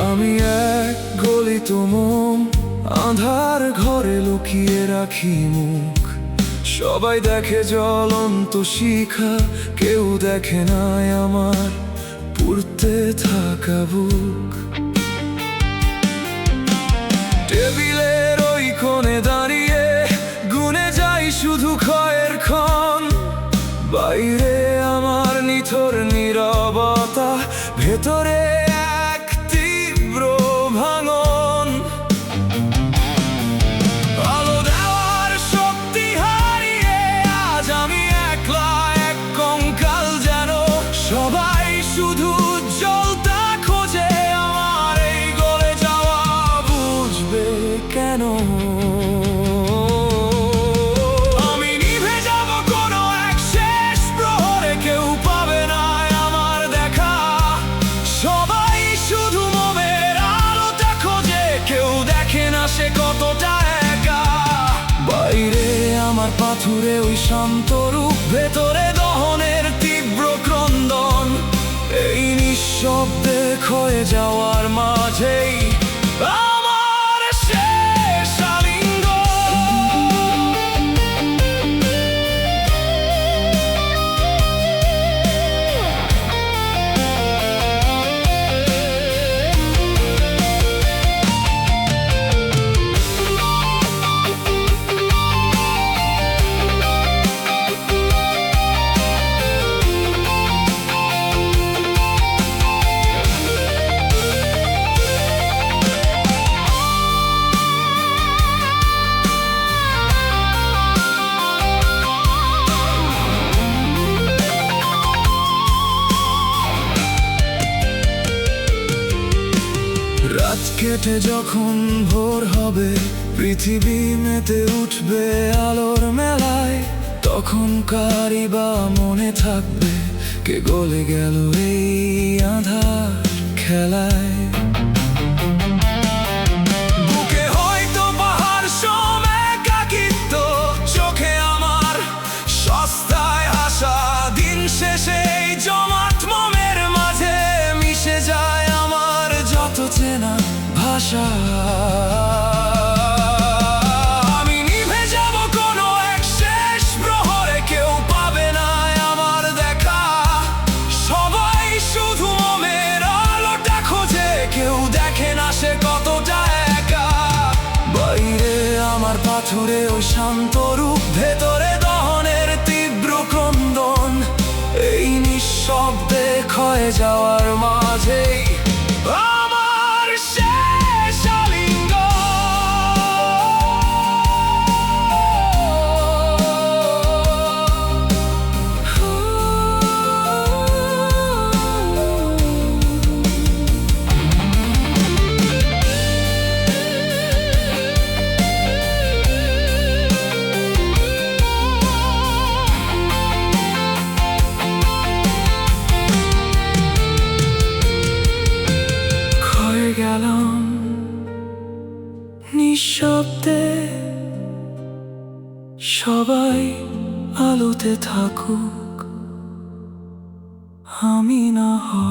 আমি এক গলিত মোম, আঁধার ঘরে লুকিয়ে রাখি মুখ। সবাই দেখে জ্বলন্ত শিখা, কেউ দেখে নাই আমার পুড়তে থাকা বুক। টেবিলের ওই কোণে দাঁড়িয়ে গুনে যাই শুধু ক্ষয়ের ক্ষণ। বাইরে আমার নিথর নীরবতা, ভেতরে এক তীব্র ভাঙন। আলো দেওয়ার শক্তি হারিয়ে আজ আমি একলা, এক কঙ্কাল যেন। সবাই শুধু জ্বলতা খোঁজে, আমার এই গলে যাওয়া বুঝবে কেন? আমি নিভে যাব কোনো এক শেষ প্রহরে, কেউ পাবে না আমার দেখা। সবাই শুধু মোমের আলোটা খোঁজে, কেউ দেখে না সে কতটা একা। বাইরে আমার পাথুরে ওই শান্ত রূপ, ভেতরে দহনের তীব্র ক্রন্দন। এই নিঃশব্দে ক্ষয়ে যাওয়ার মাঝেই আমার শেষ আলিঙ্গন। রাত কেটে যখন ভোর হবে, পৃথিবী মেতে উঠবে আলোর মেলায়। তখন কারি বা মনে থাকবে, কে গলে গেল এই আঁধার খেলায়। বুকে হয়তো পাহাড় সম একাকিত্ব, চোখে আমার সস্তায় হাসা। দিন শেষে এই জমাট মোমের মাঝে মিশে যায় আমার যত চেনা ভাষা। আমি নিভে যাব কোনো এক শেষ প্রহরে, কেউ পাবে না আমার দেখা। সবাই শুধু মোমের আলোটা খোঁজে, কেউ দেখে না সে কতটা একা। বাইরে আমার পাথুরে ওই শান্ত রূপ, ভেতরে দহনের তীব্র ক্রন্দন। এই নিঃশব্দে ক্ষয়ে যাওয়ার মাঝেই আমার শেষ আলিঙ্গন। ক্ষয়ে গেলাম নিঃশব্দে, সবাই আলোতে থাকুক, আমি না হয়।